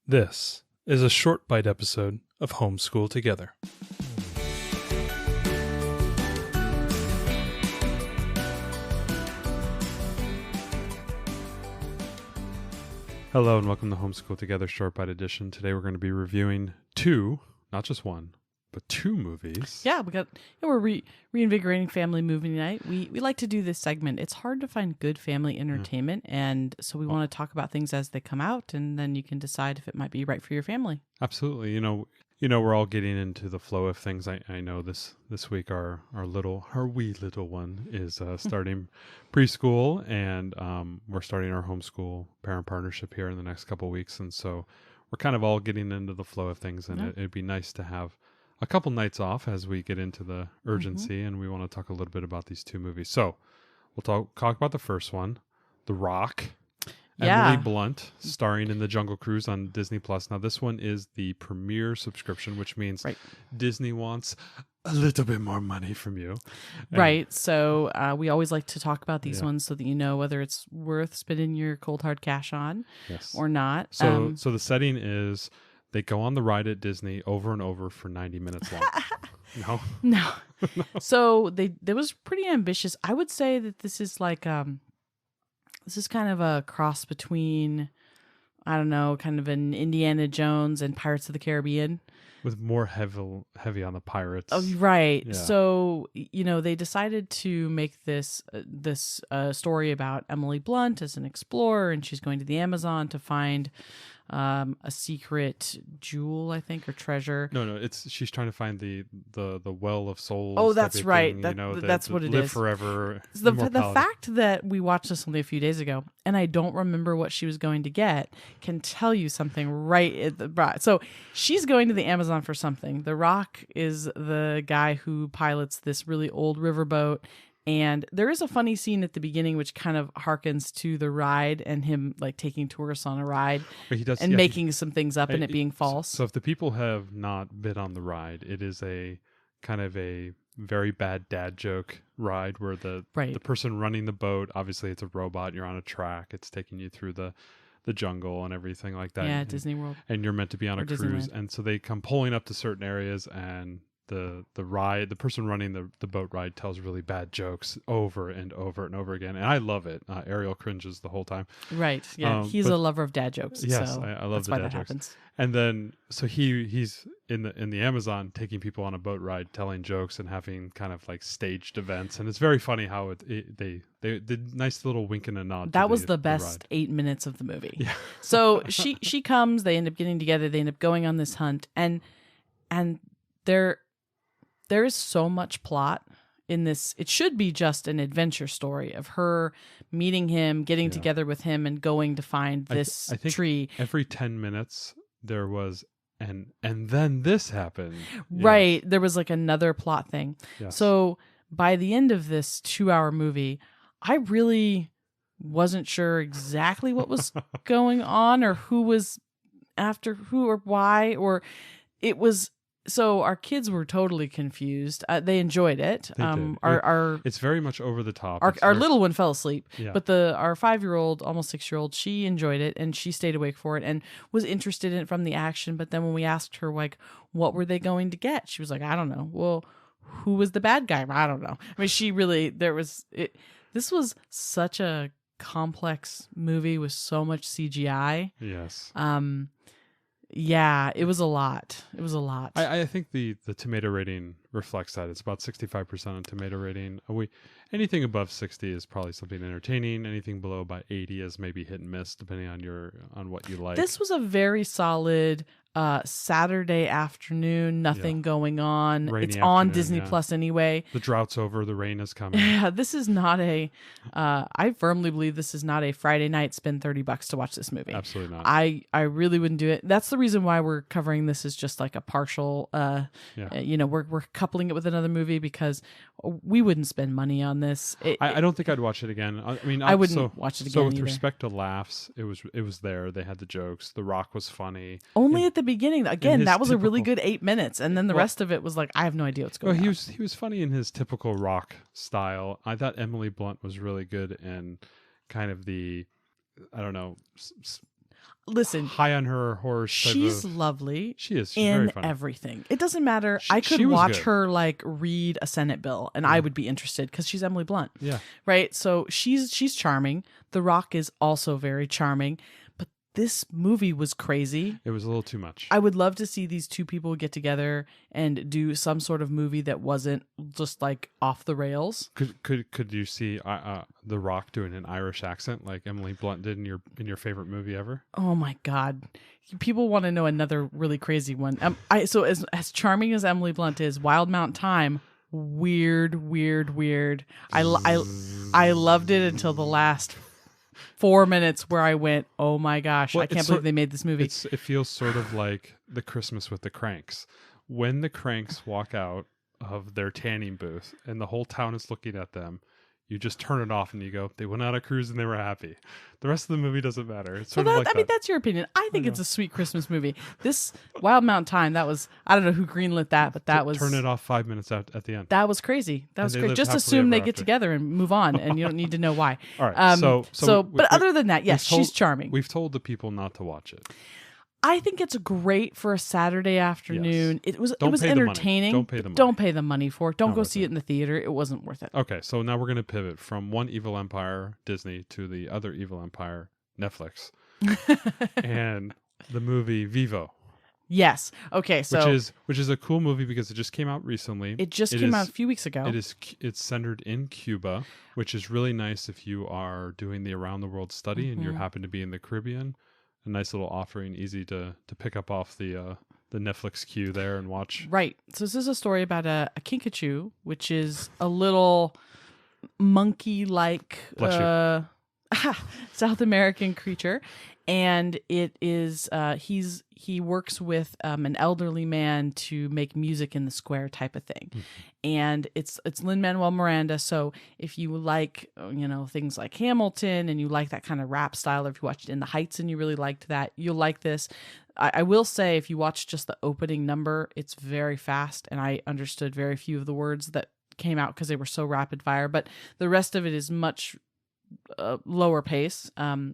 This is a short bite episode of Homeschool Together. Hello and welcome to Homeschool Together Short Bite Edition. Today we're going to be reviewing two, not just one, but two movies. Yeah, we're reinvigorating family movie night. We like to do this segment. It's hard to find good family entertainment, and so we want to talk about things as they come out, and then you can decide if it might be right for your family. Absolutely. You know, we're all getting into the flow of things. I know this week our wee little one is starting preschool, and we're starting our homeschool parent partnership here in the next couple of weeks, and so we're kind of all getting into the flow of things, and it'd be nice to have a couple nights off as we get into the urgency, and we want to talk a little bit about these two movies. So we'll talk about the first one, The Rock. Yeah. Emily Blunt, starring in The Jungle Cruise on Disney Plus. Now, this one is the premier subscription, which means Disney wants a little bit more money from you. Right. So we always like to talk about these ones so that you know whether it's worth spending your cold hard cash on or not. So the setting is they go on the ride at Disney over and over for 90 minutes long. No. So they was pretty ambitious. I would say that this is like this is kind of a cross between, I don't know, kind of an Indiana Jones and Pirates of the Caribbean. With more heavy on the pirates. Oh, right. Yeah. So, they decided to make this story about Emily Blunt as an explorer, and she's going to the Amazon to find a secret jewel, I think, or treasure. No, she's trying to find the well of souls. Oh, that's right. Thing, that's what it live is. Forever. The fact that we watched this only a few days ago, and I don't remember what she was going to get, can tell you something right. So she's going to the Amazon for something. The Rock is the guy who pilots this really old riverboat. And there is a funny scene at the beginning which kind of harkens to the ride and him like taking tourists on a ride making some things up and it being false. So if the people have not been on the ride, it is a kind of a very bad dad joke ride where the person running the boat, obviously it's a robot, you're on a track, it's taking you through the jungle and everything like that. Yeah, Disney World. And you're meant to be on a cruise. Disneyland. And so they come pulling up to certain areas and the person running the boat ride tells really bad jokes over and over and over again, and I love it. Ariel cringes the whole time. Right? Yeah, he's a lover of dad jokes. Yes, so I love that's why the dad that jokes. happens. And then so he's in the Amazon taking people on a boat ride, telling jokes and having kind of like staged events, and it's very funny how they did nice little wink and a nod. That was the best 8 minutes of the movie. Yeah. So she comes, they end up getting together, they end up going on this hunt, and there is so much plot in this. It should be just an adventure story of her meeting him, getting together with him, and going to find this I think tree. Every 10 minutes there was, and then this happened. Right. There was like another plot thing. Yes. So by the end of this 2-hour movie, I really wasn't sure exactly what was going on or who was after who or why, or it was. So our kids were totally confused. They enjoyed it. They did. It's very much over the top. Our little one fell asleep, but our 5-year-old, almost 6-year-old, she enjoyed it and she stayed awake for it and was interested in it from the action. But then when we asked her like, what were they going to get? She was like, I don't know. Well, who was the bad guy? I don't know. I mean, she really This was such a complex movie with so much CGI. Yes. Yeah, it was a lot. I think the tomato rating reflects that. It's about 65% on tomato rating. Anything above 60 is probably something entertaining. Anything below about 80 is maybe hit and miss, depending on what you like. This was a very solid Saturday afternoon, nothing going on. Rainy it's on afternoon, Disney Plus anyway. The drought's over, the rain is coming. Yeah, this is not I firmly believe this is not a Friday night spend $30 to watch this movie. Absolutely not. I really wouldn't do it. That's the reason why we're covering this as just like a partial, we're coupling it with another movie because we wouldn't spend money on this. I don't think I'd watch it again. I mean, I wouldn't watch it again So with either. respect to laughs, it was there. They had the jokes. The Rock was funny. Only at the beginning. Again, that was a really good 8 minutes, and then the rest of it was like, I have no idea what's going on. He was funny in his typical Rock style. I thought Emily Blunt was really good in kind of the, I don't know. listen, high on her horse. She's lovely. She is. She's in very funny. everything. It doesn't matter. I could she was watch good. her like read a Senate bill, and I would be interested because she's Emily Blunt. Yeah. Right. So she's charming. The Rock is also very charming. But this movie was crazy. It was a little too much. I would love to see these two people get together and do some sort of movie that wasn't just like off the rails. Could you see The Rock doing an Irish accent like Emily Blunt did in your favorite movie ever? Oh my God. People want to know another really crazy one. So as charming as Emily Blunt is, Wild Mount Time, weird. I loved it until the last 4 minutes where I went, oh my gosh, I can't believe they made this movie. It feels sort of like the Christmas with the Cranks. When the Cranks walk out of their tanning booth and the whole town is looking at them, you just turn it off and you go, they went on a cruise and they were happy. The rest of the movie doesn't matter. It's sort of like that. That's your opinion. I think it's a sweet Christmas movie. This Wild Mount Time, that was, I don't know who greenlit that, but that was... Turn it off 5 minutes at the end. That was crazy. That was crazy. Just happily assume they ever get after. together and move on, and you don't need to know why. All right. But other than that, yes, she's charming. We've told the people not to watch it. I think it's great for a Saturday afternoon. Yes. It was Don't pay entertaining. the money. Don't pay the money. Don't pay the money for it. Don't Not go worth see it in the theater. It wasn't worth it. Okay, so now we're going to pivot from one evil empire, Disney, to the other evil empire, Netflix, and the movie Vivo. Yes. Okay. So which is a cool movie because it just came out recently. It came out a few weeks ago. It's centered in Cuba, which is really nice if you are doing the around the world study and you happen to be in the Caribbean. A nice little offering, easy to pick up off the Netflix queue there and watch. Right. So this is a story about a kinkajou, which is a little monkey-like South American creature, and it is he works with an elderly man to make music in the square type of thing. And it's Lin-Manuel Miranda. So if you like things like Hamilton and you like that kind of rap style, or if you watched In the Heights and you really liked that, you'll like this. I will say, if you watch just the opening number, it's very fast, and I understood very few of the words that came out because they were so rapid fire, but the rest of it is much lower pace,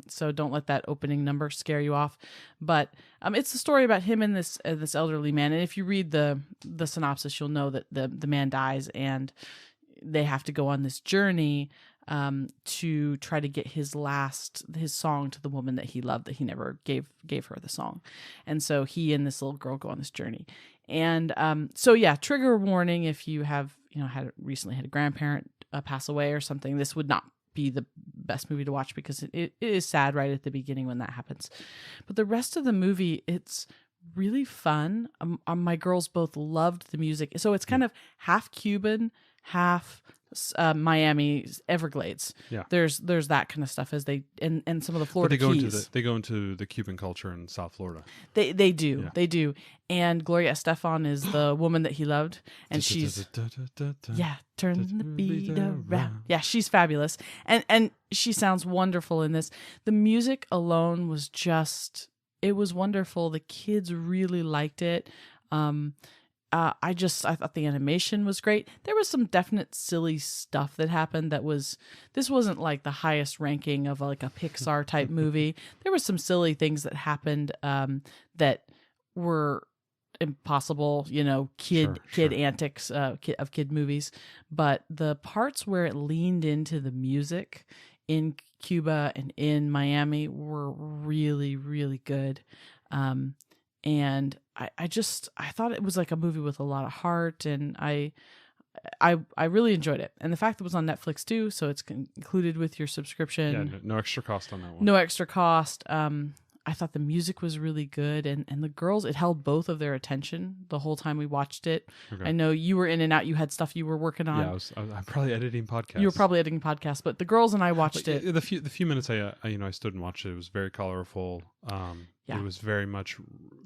so don't let that opening number scare you off. But it's a story about him and this elderly man, and if you read the synopsis, you'll know that the man dies, and they have to go on this journey to try to get his song to the woman that he loved, that he never gave her the song. And so he and this little girl go on this journey. And so yeah, trigger warning if you have recently had a grandparent pass away or something. This would not be the best movie to watch because it is sad right at the beginning when that happens. But the rest of the movie, it's really fun. My girls both loved the music. So it's kind of half Cuban, half Miami, Everglades. Yeah. There's that kind of stuff as they and some of the Florida Keys. They go into the Cuban culture in South Florida. They do. Yeah. They do. And Gloria Estefan is the woman that he loved, and she's turn the beat around. Yeah, she's fabulous. And she sounds wonderful in this. The music alone was it was wonderful. The kids really liked it. I thought the animation was great. There was some definite silly stuff that happened this wasn't like the highest ranking of like a Pixar type movie. There were some silly things that happened that were impossible, kid antics of kid movies. But the parts where it leaned into the music in Cuba and in Miami were really, really good. And I thought it was like a movie with a lot of heart, and I really enjoyed it. And the fact that it was on Netflix too, so it's included with your subscription. Yeah, no extra cost on that one. No extra cost. I thought the music was really good, and the girls, it held both of their attention the whole time we watched it. Okay. I know you were in and out. You had stuff you were working on. Yeah, I'm probably editing podcasts. You were probably editing podcasts, but the girls and I watched it. The few minutes I stood and watched it, it was very colorful. It was very much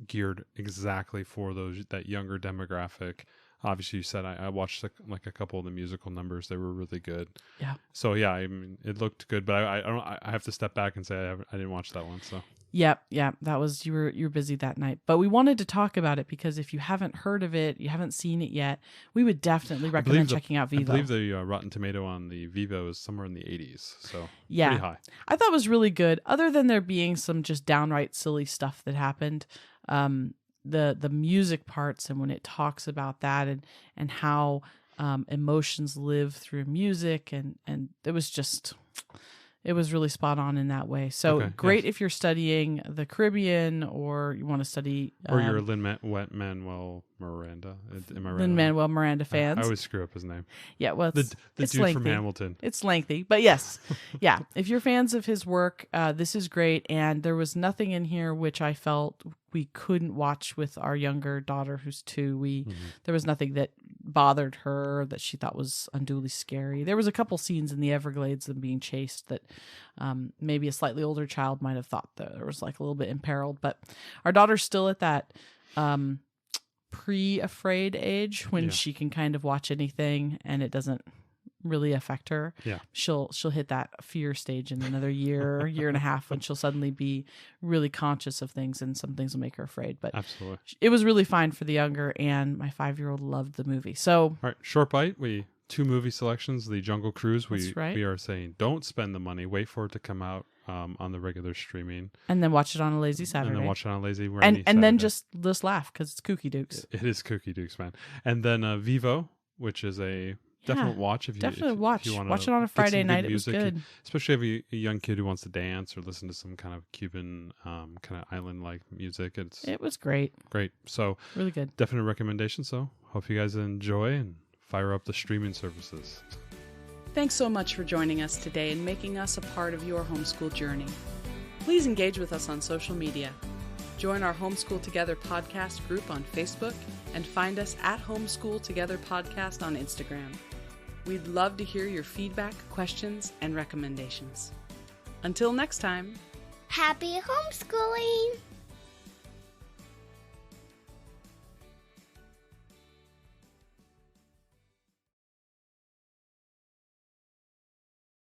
geared exactly for that younger demographic. Obviously, you said I watched like a couple of the musical numbers; they were really good. Yeah. So yeah, I mean, it looked good, but I have to step back and say I didn't watch that one. So Yep. That was, you were busy that night, but we wanted to talk about it because if you haven't heard of it, you haven't seen it yet, we would definitely recommend checking out Vivo. I believe the Rotten Tomato on the Vivo is somewhere in the 80s, so yeah, pretty high. I thought it was really good. Other than there being some just downright silly stuff that happened, the music parts and when it talks about that and how emotions live through music and it was really spot on in that way. So great if you're studying the Caribbean or you want to study... or you're Lin-Manuel Miranda. Am I right? Lin-Manuel Miranda fans. I always screw up his name. Yeah, well, the it's dude lengthy. from Hamilton. It's lengthy, but yes. Yeah, if you're fans of his work, this is great. And there was nothing in here which I felt we couldn't watch with our younger daughter who's 2. There was nothing that bothered her that she thought was unduly scary. There was a couple scenes in the Everglades them being chased that maybe a slightly older child might have thought that there was like a little bit imperiled, but our daughter's still at that pre-afraid age when she can kind of watch anything and it doesn't really affect her. Yeah. She'll hit that fear stage in another year and a half when she'll suddenly be really conscious of things and some things will make her afraid. But absolutely, it was really fine for the younger, and my 5-year-old loved the movie. So all right, short bite. 2 movie selections. The Jungle Cruise. We are saying don't spend the money. Wait for it to come out on the regular streaming, and then watch it on a lazy Saturday. And then watch it on a lazy and then just laugh because it's Kooky Dukes. It is Kooky Dukes, man. And then Vivo, which is a definite watch if you watch it on a Friday night. Music, it was good, especially if you have a young kid who wants to dance or listen to some kind of Cuban kind of island like music. It was great. So really good. Definite recommendation. So hope you guys enjoy and fire up the streaming services. Thanks so much for joining us today and making us a part of your homeschool journey. Please engage with us on social media. Join our Homeschool Together podcast group on Facebook and find us at Homeschool Together Podcast on Instagram. We'd love to hear your feedback, questions, and recommendations. Until next time, happy homeschooling!